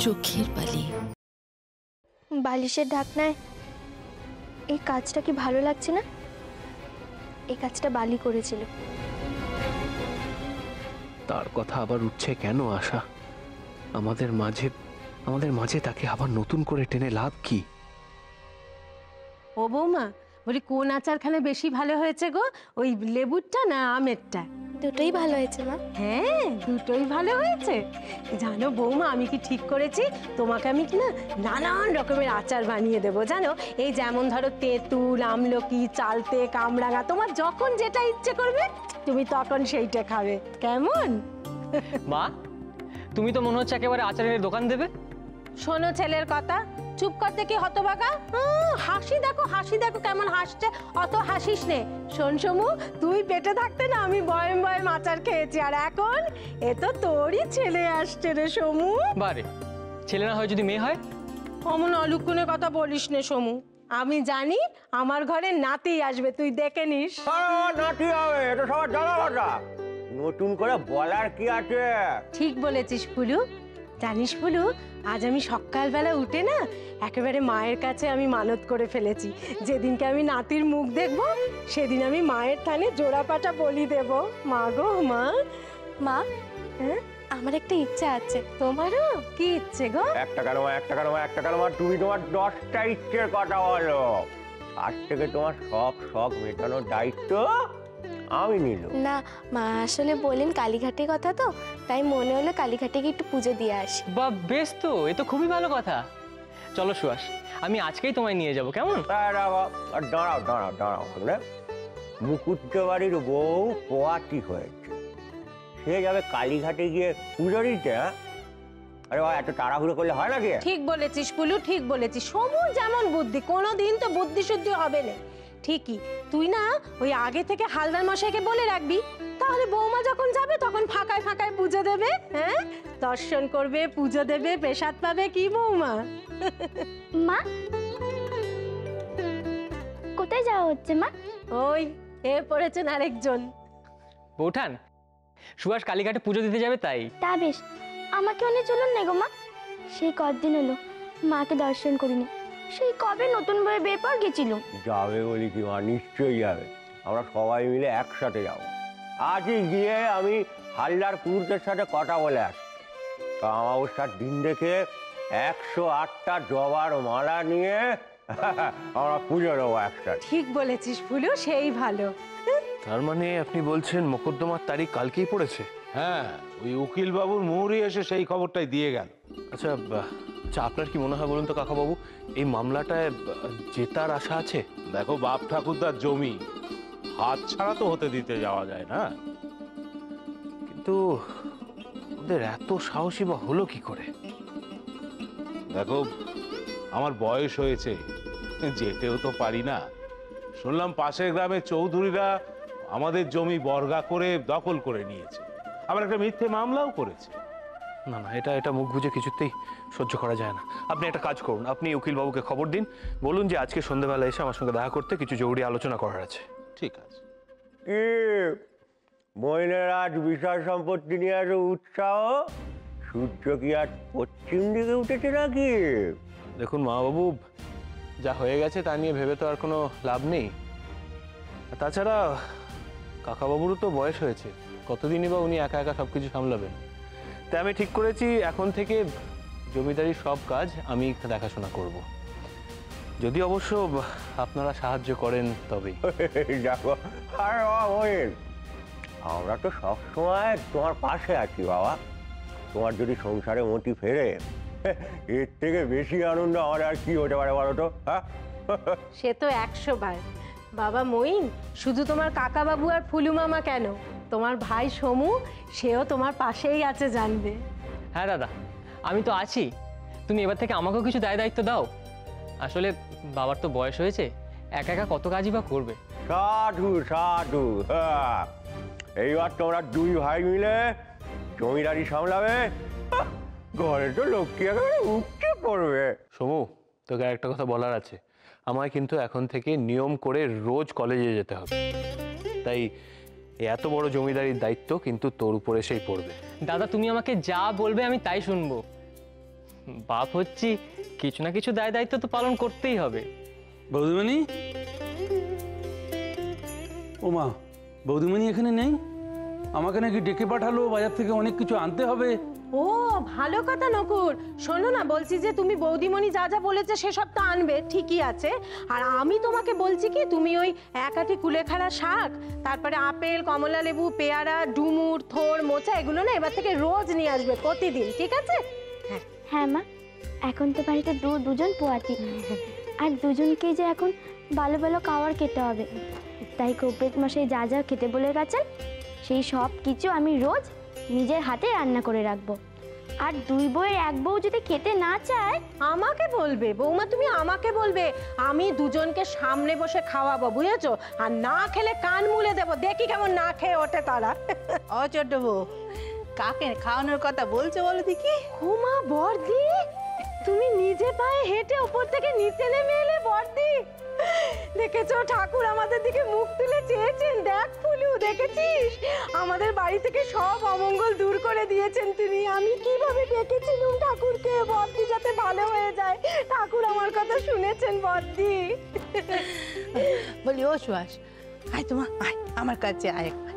চোখের বালি। বালিশের ঢাকনায় এই কাজটা কি ভালো লাগছে না? এই কাজটা বালি করেছিল। তার কথা আবার উঠছে কেন আশা? আমাদের মাঝে তাকে আবার নতুন করে টেনে লাভ কি? ও বৌমা, বলি কোন আচারখানে বেশি ভালো হয়েছে গো, ওই লেবুরটা না আমেরটা? দুটোই ভালো হয়েছে মা। হ্যাঁ, দুটোই ভালো হয়েছে। জানো বৌমা, আমি কি ঠিক করেছি, তোমাকে আমি কি না নানান রকমের আচার বানিয়ে দেবো জানো। এই যেমন ধরো তেঁতুল, আমলকি, চালতে, কামরাঙা, তোমার যখন যেটা ইচ্ছে করবে তুমি তখন সেইটা খাবে। কেমন? মা, তুমি তো মনে হচ্ছে একেবারে আচারের দোকান দেবে। শোনো ছেলের কথা, চুপ করতে কি হতবাগা? হাসি দেখো কেমন হাসছে, অত হাসিস নে। শোন সমু, তুই পেটে থাকতে না আমি বয়ম বয়ম আচার খেয়েছি, আর এখন এ তো তোরই ছেলে আসছে রে সমু। বারে, ছেলে না হয় যদি মেয়ে হয়? অমন অলুক্ষণের কথা বলিস নে সমু, আমি জানি আমার ঘরে নাতি আসবে, তুই দেখে নিস। নাতি হবে, এটা সবার জানা কথা, নতুন করে বলার কি আছে? ঠিক বলেছিস ফুলু। জানিস ফুলু, আজ আমি সকালবেলা উঠে না একেবারে মায়ের কাছে আমি মানত করে ফেলেছি, যেদিনকে আমি নাতির মুখ দেখবো সেদিন আমি মায়ের থানে জোড়া পাটা বলি দেব। মা গো মা। মা, হ্যাঁ, আমার একটা ইচ্ছা আছে। তোমারও কি ইচ্ছে গো? একটা কেন মা, তুমি তোমার 10টা ইচ্ছের কথা বলো। আজ থেকে তোমার সব শখ মেটানোর দায়িত্ব আমি নিলাম। না মা, আসলে বলেন কালীঘাটের কথা তো, তাই মনে হলো কালীঘাটে গিয়ে একটু পুজো দিয়ে আসি। বা বেশ তো, এ তো খুবই ভালো কথা। চলো সুয়াস, আমি আজকেই তোমায় নিয়ে যাব, কেমন? দাঁড়াও, মুকুট্ট বাড়ির বউ পোয়াতি হয়েছে, সে যাবে কালীঘাটে গিয়ে পুজো দিতে? আরে বাবা, এত তাড়াহুড়ো করলে হয় নাকি? ঠিক বলেছিস ফুলু, ঠিক বলেছিস। সমু যেমন বুদ্ধি, কোনোদিন তো বুদ্ধি শুদ্ধি হবে না। ঠিকই, তুই না ওই আগে থেকে হালদার মশাইকে বলে রাখবি, তাহলে বৌমা যখন যাবে তখন ফাঁকায় ফাঁকায় পুজো দেবে। হ্যাঁ, দর্শন করবে, পুজো দেবে, প্রসাদ পাবে। কি বৌমা? মা, কোথায় যাওয়া হচ্ছে মা? ওই এ পড়েছেন আরেকজন। বৌঠান, সুয়াস কালীঘাটে পুজো দিতে যাবে তাই। তা বেশ, আমাকে অনেক চলুন না গো মা। সেই কতদিন হলো মাকে দর্শন করিনি, সেই কবে নতুন বই বের পর গেছিল। যাবে বলি কি মা, নিশ্চয়ই যাবে, আমরা সবাই মিলে একসাথে যাবো। আজই গিয়ে আমি হালদার পুরুষদের সাথে কথা বলে আসছি, অমাবস্যার দিন দেখে 108টা জবার মালা নিয়ে আমরা পুজো দেবো একসাথে। ঠিক বলেছিস ফুলু, সেই ভালো। তার মানে আপনি বলছেন মোকদ্দমার তারিখ কালকেই পড়েছে? হ্যাঁ, ওই উকিল বাবুর মুহুরি এসে সেই খবরটাই দিয়ে গেল। আচ্ছা, আপনার কি মনে হয় বলুন তো কাকাবাবু, এই মামলাটায় জেতার আশা আছে? দেখো, বাপ ঠাকুরদার জমি হাত ছাড়া তো হতে দিতে যাওয়া যায় না। কিন্তু ওদের এত সাহসী বা হলো কি করে? দেখো, আমার বয়স হয়েছে, যেতেও তো পারি না। শুনলাম পাশের গ্রামের চৌধুরীরা আমাদের জমি বর্গা করে দখল করে নিয়েছে, আবার একটা মিথ্যে মামলাও করেছে। না, এটা মুখ বুঝে কিছুতেই সহ্য করা যায় না। আপনি একটা কাজ করুন, আপনি উকিল বাবুকে খবর দিন, বলুন যে আজকে সন্ধ্যাবেলা এসে আমার সঙ্গে দেখা করতে কিছু জরুরি আলোচনা করার আছে। ঠিক আছে। মহিলার আজ বিষয় সম্পত্তি নিয়ে এত উৎসাহ, সূর্য কি আজ পশ্চিম দিকে উঠেছে নাকি? দেখুন মা বাবু, যা হয়ে গেছে তা নিয়ে ভেবে তো আর কোনো লাভ নেই। তাছাড়া কাকাবাবুরও তো বয়স হয়েছে, কতদিনই বা উনি একা একা সবকিছু সামলাবেন। তাই আমি ঠিক করেছি এখন থেকে জমিদারির সব কাজ আমি দেখাশোনা করব, যদি অবশ্য আপনারা সাহায্য করেন তবেই। দেখো, আরে বাবা মহিন, আমরা তো সবসময় তোমার পাশে আছি বাবা। তোমার যদি সংসারে মতি ফেরে, এর থেকে বেশি আনন্দ আমার আর কি হতে পারে বলো তো? হ্যাঁ, সে তো 100 বার। বাবা মঈন, শুধু তোমার কাকা বাবু আর ফুলু মামা কেন, তোমার ভাই সমু সেও তোমার পাশেই আছে, জানবে। হ্যাঁ দাদা, আমি তো আছি, তুমি এবার থেকে আমাকেও কিছু দায়িত্ব দাও। আসলে বাবার তো বয়স হয়েছে, একা একা কত কাজই বা করবে। সাধু সাধু। হ্যাঁ, এইবার তোমরা দুই ভাই মিলে জমিদারি সামলাবে, ঘরে তো লক্ষ্মী একেবারে উঠতে পড়বে। সমু, তোকে একটা কথা বলার আছে, আমায় কিন্তু এখন থেকে নিয়ম করে রোজ কলেজে যেতে হবে, তাই এত বড় জমিদারির দায়িত্ব কিন্তু তোর উপরে এসেই পড়বে। দাদা তুমি আমাকে যা বলবে আমি তাই শুনবো। বাপ হচ্ছি, কিছু না কিছু দায় দায়িত্ব তো পালন করতেই হবে। বৌদিমণি, ও মা, বৌদিমণি এখানে নেই? আমাকে নাকি ডেকে পাঠালো, বাজার থেকে অনেক কিছু আনতে হবে। ও ভালো কথা নকুর, শোনো না, বলছি যে তুমি বৌদিমণি যা যা বলেছে সেসব তো আনবে, ঠিকই আছে। আর আমি তোমাকে বলছি কি, তুমি ওই এক আটি কুলেখাড়া শাক, তারপরে আপেল, কমলা লেবু, পেয়ারা, ডুমুর, থোড়, মোচা, এগুলো না এবার থেকে রোজ নিয়ে আসবে, প্রতিদিন, ঠিক আছে? হ্যাঁ মা, এখন তো বাড়িতে দুজন পোয়াতি, আর দুজনকেই যে এখন ভালো ভালো খাবার খেতে হবে, তাই কৌপ্রেত মশাই যা যা খেতে বলে গেছেন সেই সব কিছু আমি রোজ নিজের হাতে রান্না করে রাখবো। আর দুই বউয়ের এক বউ যদি খেতে না চায়, আমাকে বলবে বৌমা, তুমি আমাকে বলবে, আমি দুজনকে সামনে বসে খাওয়াবো, বুঝেছো? আর না খেলে কান মুলে দেবো, দেখি কেমন না খেয়ে ওঠে তারা। ও ছোট বউ, কাকে খাওয়ানোর কথা বলছো বলো দেখি? হুমা বর্দি, তুমি নিজে পায়ে হেঁটে উপর থেকে নিচে নেমে এলে বর্দি। দেখেছো ঠাকুর আমাদের দিকে মুখ তুলে চেয়েছেন, দেখ ফুলু, দেখেছিস? আমাদের বাড়ি থেকে সব অমঙ্গল দূর করে দিয়েছেন তিনি। আমি কিভাবে ডেকেছিলাম ঠাকুরকে, বর্দি যাতে ভালো হয়ে যায়, ঠাকুর আমার কথা শুনেছেন বর্দি। বলি ও সুহাস, আয় তোমার, আয় আমার কাছে আয় একবার।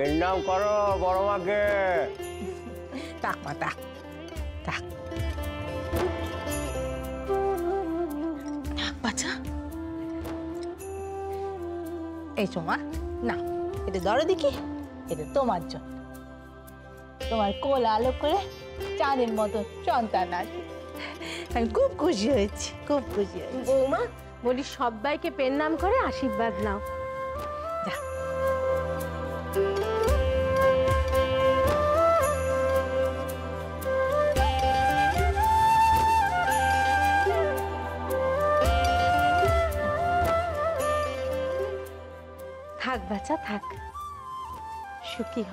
এর নাম করো বড় মাকে। তাক মা, তাক তাক তাক বাচ্চা। এই সোমা, না এটা ধরো দেখি, এটা তোমার জন্য। তোমার কোল আলো করে চাঁদের মতো সন্তান আসবে। আমি খুব খুশি হয়েছি, খুব খুশি হয়েছি। বৌমা বলি, সবাইকে পেন নাম করে আশীর্বাদ নাও। যা। থাক বাচ্চা থাক, সুখী হ।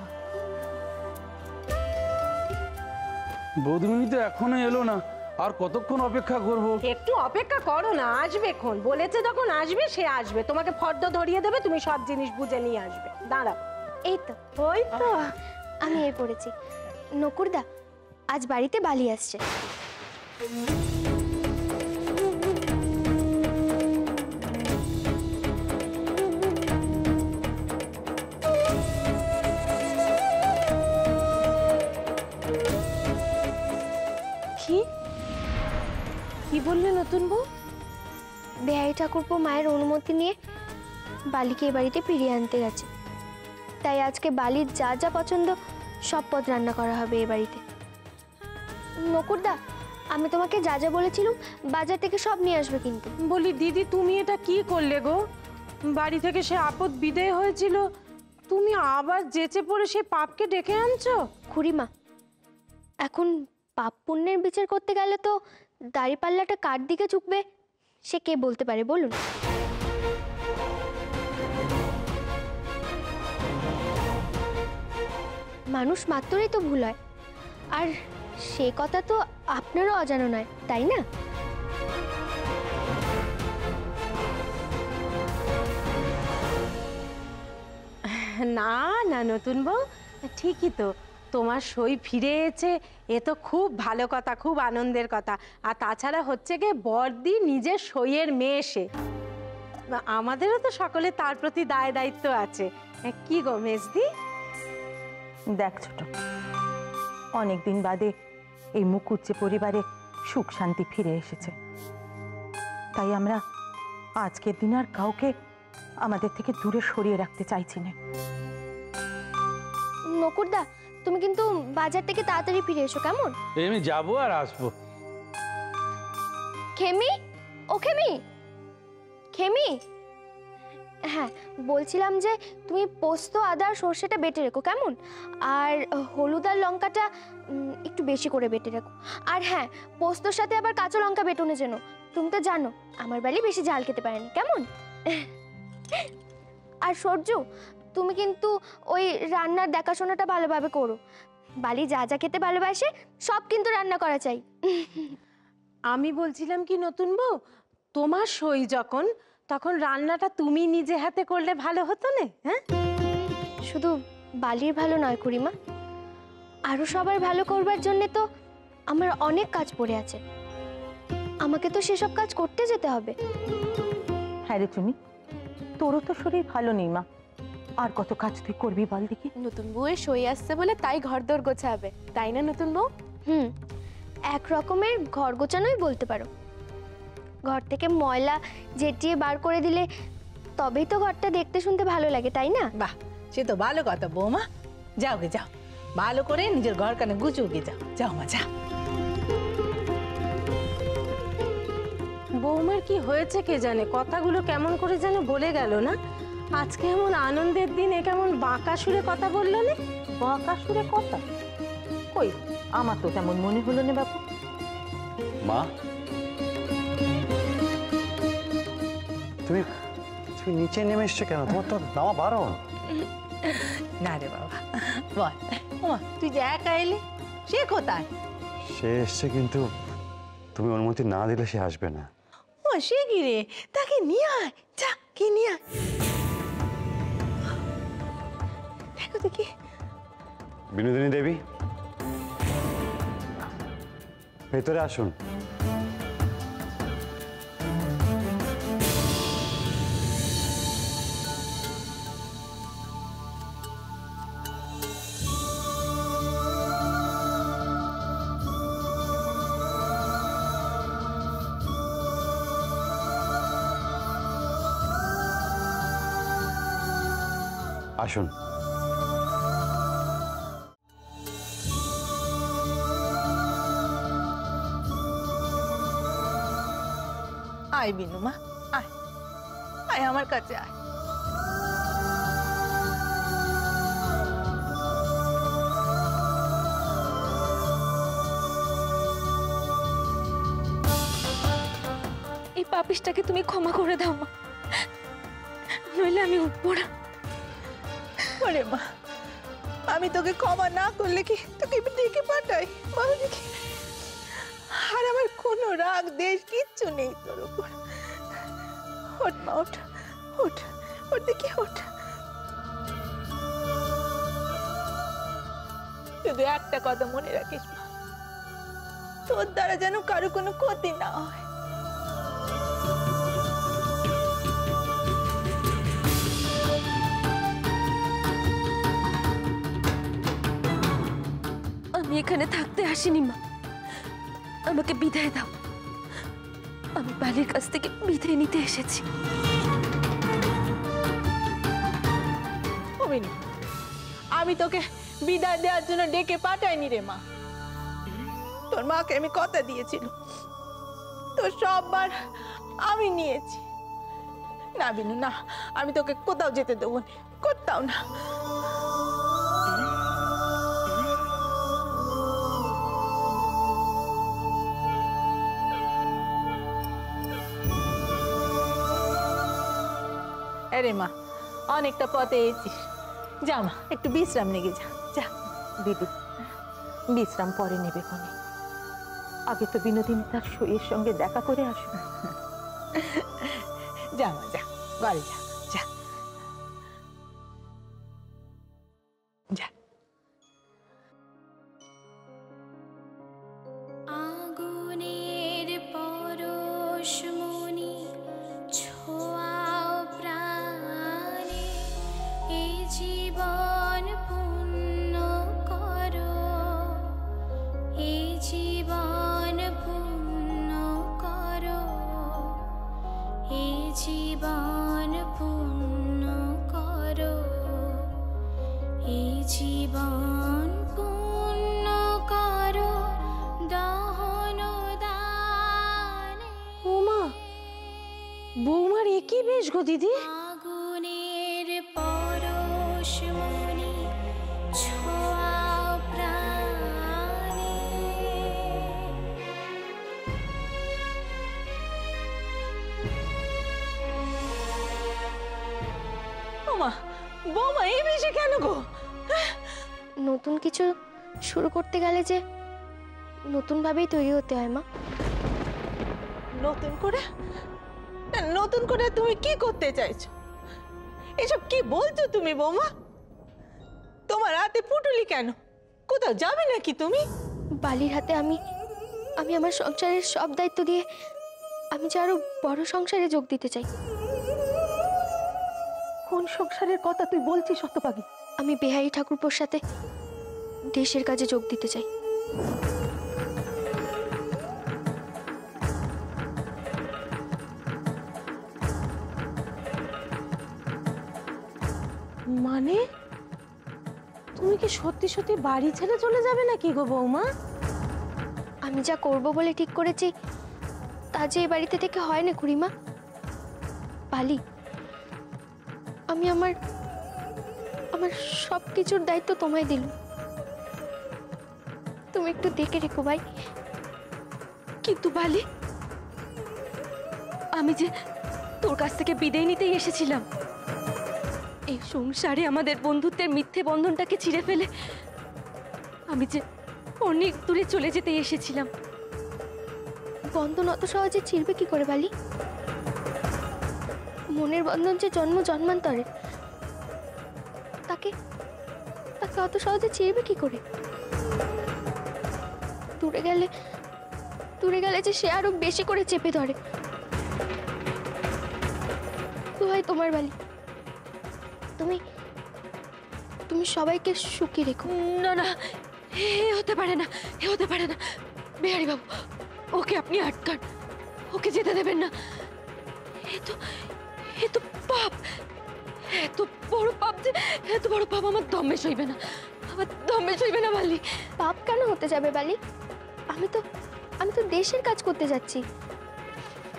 বৌদিমণি তো এখনো এলো না, আর কতক্ষণ অপেক্ষা করব? একটু অপেক্ষা করো না, আসবে খন, বলেছে যখন আসবে সে আসবে, তোমাকে ফর্দ ধরিয়ে দেবে, তুমি সব জিনিস বুঝে নিয়ে আসবে। দাঁড়াও। এই তো, ওই তো আমি এই পড়েছি। নকুরদা, আজ বাড়িতে বালি আসছে। কি কি বললে নতুন বউ? বেহাই ঠাকুরপো মায়ের অনুমতি নিয়ে বালিকে এই বাড়িতে ফিরিয়ে আনতে গেছে, তাই আজকে বালির যা যা পছন্দ সব পদ রান্না করা হবে এ বাড়িতে। নকুরদা, আমি তোমাকে যা যা বলেছিলাম বাজার থেকে সব নিয়ে আসবে কিন্তু। বলি দিদি, তুমি এটা কি করলে গো? বাড়ি থেকে সে আপদ বিদেয় হয়েছিল, তুমি আবার যেচে পড়ে সে পাপকে ডেকে আনছো? খুড়িমা, এখন পাপ পুণ্যের বিচার করতে গেলে তো দাড়িপাল্লাটা কার দিকে ঝুঁকবে সে কে বলতে পারে বলুন? মানুষ মাত্রই তো ভুল হয়, আর সে কথা তো আপনারও অজানা নয়, তাই না? না না নতুন বউ, ঠিকই তো, তোমার সই ফিরে এসেছে, এ তো খুব ভালো কথা, খুব আনন্দের কথা। আর তাছাড়া হচ্ছে গিয়ে বর্দি নিজের সইয়ের মেয়ে, সে আমাদেরও তো সকলে তার প্রতি দায় দায়িত্ব আছে। কি গো মেজদি? দেখ ছোট, অনেকদিন বাদে এই মুকুজ্জে পরিবারে সুখ শান্তি ফিরে এসেছে, তাই আমরা আজকের দিন আর কাউকে আমাদের থেকে দূরে সরিয়ে রাখতে চাইছি না। নকুরদা, তুমি কিন্তু বাজার থেকে তাড়াতাড়ি ফিরে এসো, কেমন? আমি যাবো আর আসবো। খেমি, ও খেমি, খেমি, হ্যাঁ বলছিলাম যে তুমি পোস্ত, আদা আর সর্ষেটা বেটে রেখো, কেমন? আর হলুদ আর লঙ্কাটা একটু বেশি করে বেটে রাখো। আর হ্যাঁ, পোস্তর সাথে আবার কাঁচা লঙ্কা বেটুনে যেন, তুমি তো জানো আমার বাড়ি বেশি ঝাল খেতে পারেনি, কেমন? আর সরজু, তুমি কিন্তু ওই রান্নার দেখাশোনাটা ভালোভাবে করো, বালি যা যা খেতে ভালোবাসে সব কিন্তু রান্না করা চাই। আমি বলছিলাম কি নতুন বউ, তোমার সই যখন, তখন রান্নাটা তুমি নিজে হাতে করলে ভালো হতো না? হ্যাঁ, শুধু বালির ভালো নয় খুড়িমা, আরো সবার ভালো করবার জন্য তো আমার অনেক কাজ পড়ে আছে। আমাকে তো সেসব কাজ করতে যেতে হবে। হ্যাঁ রে চুনি, তোরও তো শরীর ভালো নেই মা, আর কত কাজ তুই করবি বল দেখি। নতুন বউয়ের সই আসছে বলে তাই ঘরদোর গোছাবে, তাই না নতুন বউ? এক রকমের ঘর গোছানোই বলতে পারো। ঘর থেকে ময়লা ঝেঁটিয়ে বার করে দিলে তবেই তো ঘরটা দেখতে শুনতে ভালো লাগে, তাই না? বাহ, সে তো ভালো কথা বৌমা। যাও গে যাও, ভালো করে নিজের ঘর কানে গুছিয়ে গে যাও। যাও মা যা। বৌমার কি হয়েছে কে জানে, কথাগুলো কেমন করে যেন বলে গেল না। আজকে এমন আনন্দের দিনে কেমন বাঁকা সুরে কথা বললো না। বাঁকা সুরে কথা? কই, আমার তো তেমন মনে হলো না বাবু। মা, তুমি তুমি নিচে নেমে এসছো কেন? তোমার তো নামা বারণ। না রে বাবা, বল। ওমা, তুই যে একা এলি, সে কোথায়? সে এসছে, কিন্তু তুমি অনুমতি না দিলে সে আসবে না। ও সে কি রে, তাকে নিয়ে আয়। যা, কি নিয়ে আয়। দেখো দেখি। বিনোদিনী দেবী, ভেতরে আসুন। আসুন। আয় বিনু মা, আয় আয় আমার কাছে আয়। এই পাপিষ্টাকে তুমি ক্ষমা করে দাও মা, নইলে আমি উঠবো না। ওরে মা, আমি তোকে ক্ষমা না করলে কি তোকে ডেকে পাঠাই বল দেখি? আর আমার কোনো রাগ দেশ কিচ্ছু নেই তোর উপর। ওঠ মা, ওঠ ওঠ ওঠ দেখি, ওঠ। শুধু একটা কথা মনে রাখিস মা, তোর দ্বারা যেন কারো কোনো ক্ষতি না হয়। আমি এখানে থাকতে আসিনি মা, আমাকে বিদায় দাও। আমি বালির কাছ থেকে বিদায় নিতে এসেছি। আমি তোকে বিদায় দেওয়ার জন্য ডেকে পাঠাইনি রে মা। তোর মাকে আমি কথা দিয়েছিল, তোর সববার আমি নিয়েছি। না বিনু না, আমি তোকে কোথাও যেতে দেবো না, কোথাও না। আরে মা, অনেকটা পথে এসেছিস, যা মা একটু বিশ্রাম নিয়ে যা। যা দিদি, বিশ্রাম পরে নেবে কোনে, আগে তো বিনোদিনী তার সইয়ের সঙ্গে দেখা করে আসুন। যা মা, যা ঘরে যা। যা যা। আগুনের পরশমণি ছোঁয়াও প্রাণে, এই জীবন পূর্ণ করো, এই জীবন পূর্ণ করো, এই জীবন পূর্ণ করো, এই জীবন পূর্ণ করো দহন দানে। ওমা, বৌমার একই বেশ গো দিদি। আগুনের পরশমণি ছোঁয়াও প্রাণে। ওমা, বৌমা এই বেশে কেন গো? নতুন কিছু শুরু করতে গেলে যে নতুন ভাবেই তৈরি হতে হয় মা। নতুন করে? নতুন করে তুমি কি করতে চাইছো? এসব কি বলছো তুমি বৌমা? তোমার হাতে পুটুলি কেন? কোথাও যাবে নাকি তুমি? বালির হাতে আমি আমার সংসারের সব দায়িত্ব দিয়ে আমি যে আরো বড় সংসারে যোগ দিতে চাই। কোন সংসারের কথা তুই বলছিস শতভাগী? আমি বেহাই ঠাকুরপোর সাথে দেশের কাজে যোগ দিতে চাই। মানে তুমি কি সত্যি সত্যি বাড়ি ছেড়ে চলে যাবে নাকি গো বৌমা? আমি যা করব বলে ঠিক করেছি তা যে এই বাড়িতে থেকে হয় না খুড়িমা। বালি, আমি আমার সব কিছুর দায়িত্ব তোমায় দিলাম। তুমি একটু দেখে রেখো ভাই। কিন্তু বালি, আমি যে তোর কাছ থেকে বিদায় নিতেই এসেছিলাম। এই সংসারে আমাদের বন্ধুত্বের মিথ্যে বন্ধনটাকে ছিঁড়ে ফেলে আমি যে অনেক দূরে চলে যেতে এসেছিলাম। বন্ধন অত সহজে ছিঁড়বে কি করে বালি? মনের বন্ধন যে জন্ম জন্মান্তরের, তাকে অত সহজে ছিঁড়বে কি করে? দূরে গেলে যে সে আরো বেশি করে চেপে ধরে। তো হয় তোমার বালি, তুমি সবাইকে সুখী রেখো। না না, এ হতে পারে না, এ হতে পারে না। বিহারী বাবু, ওকে আপনি আটকান, ওকে যেতে দেবেন না। এ তো পাপ, এত বড় পাপ যে, এত বড় পাপ আমার দমে সইবে না, আমার দমে সইবে না বালি। পাপ কেন হতে যাবে বালি? আমি তো দেশের কাজ করতে যাচ্ছি,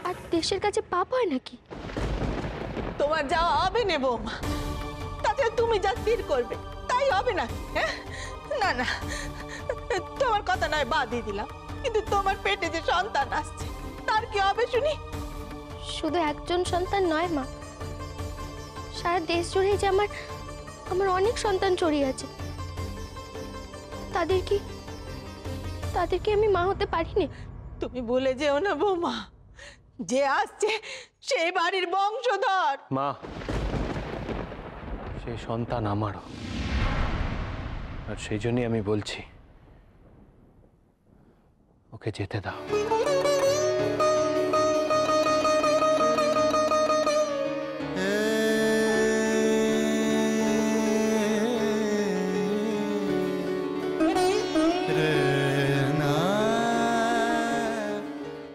আর দেশের কাছে পাপ হয় নাকি? তোমার যাওয়া হবে না বৌমা। তাছাড়া তুমি যা স্থির করবে তাই হবে না। হ্যাঁ, না না, তোমার কথা নয় বাদই দিলাম, কিন্তু তোমার পেটে যে সন্তান আসছে তার কি হবে শুনি? শুধু একজন সন্তান নয় মা, সারা দেশ জুড়ে যে আমার অনেক সন্তান ছড়িয়ে আছে। তাদেরকে আমি মা হতে পারিনি। তুমি ভুলে যেও না বৌমা, যে আসছে সেই বাড়ির বংশধর। মা, সেই সন্তান আমারও, আর সেই জন্যই আমি বলছি ওকে যেতে দাও।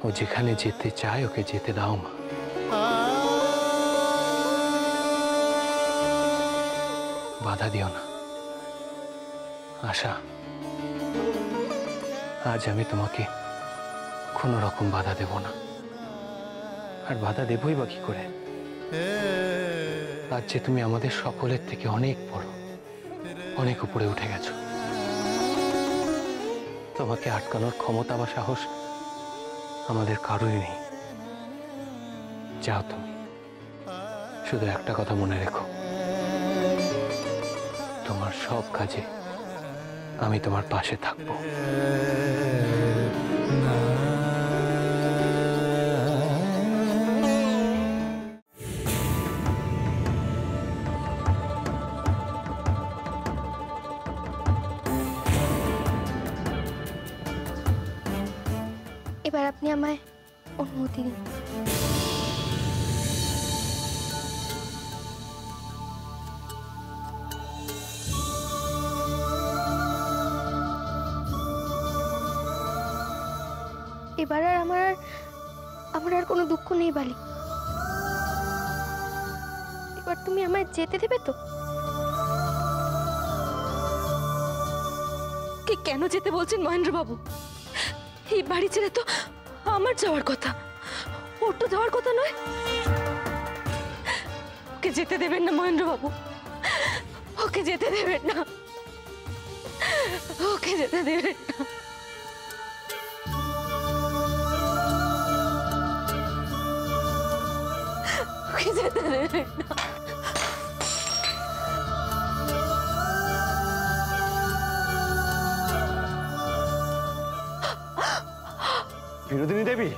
ও যেখানে যেতে চায় ওকে যেতে দাও মা। বাধা দিও না। আশা, আজ আমি তোমাকে কোনো রকম বাধা দেব না, আর বাধা দেবই বা কি করে? আজ যে তুমি আমাদের সকলের থেকে অনেক বড়, অনেক উপরে উঠে গেছো। তোমাকে আটকানোর ক্ষমতা বা সাহস আমাদের কারোই নেই। যাও তুমি, শুধু একটা কথা মনে রেখো, তোমার সব কাজে আমি তোমার পাশে থাকবো। এবার আপনি আমায় অনুমতি দিন। এবার আর আমার আর কোনো দুঃখ নেই বালি। এবার তুমি আমায় যেতে দেবে তো? কেন যেতে বলছেন মহেন্দ্র বাবু? এই বাড়ি ছেড়ে তো আমার যাওয়ার কথা, ওর তো যাওয়ার কথা নয়। ওকে যেতে দেবেন না মহেন্দ্র বাবু, ওকে যেতে দেবেন না, ওকে যেতে দেবেন না। ওকে যেতে দেবেন না। বিনোদিনী দেবী,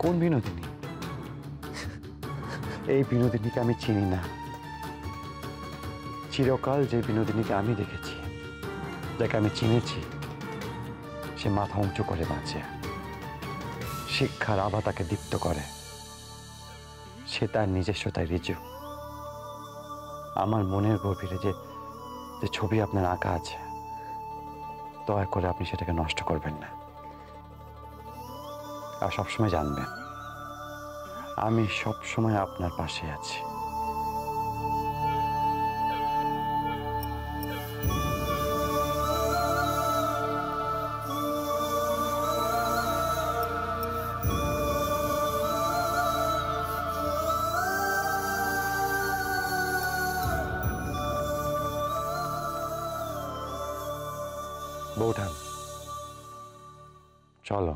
কোন বিনোদিনী? এই বিনোদিনীকে আমি চিনি না। চিরকাল যে বিনোদিনীকে আমি দেখেছি, যাকে আমি চিনেছি, সে মাথা উঁচু করে বাঁচে, শিক্ষার আভা তাকে দীপ্ত করে, সে তার নিজস্বতায় ঋজু। আমার মনের গভীরে যে যে ছবি আপনার আঁকা আছে, দয়া করে আপনি সেটাকে নষ্ট করবেন না। আর সবসময় জানবেন, আমি সবসময় আপনার পাশে আছি। বৌঠান, চলো।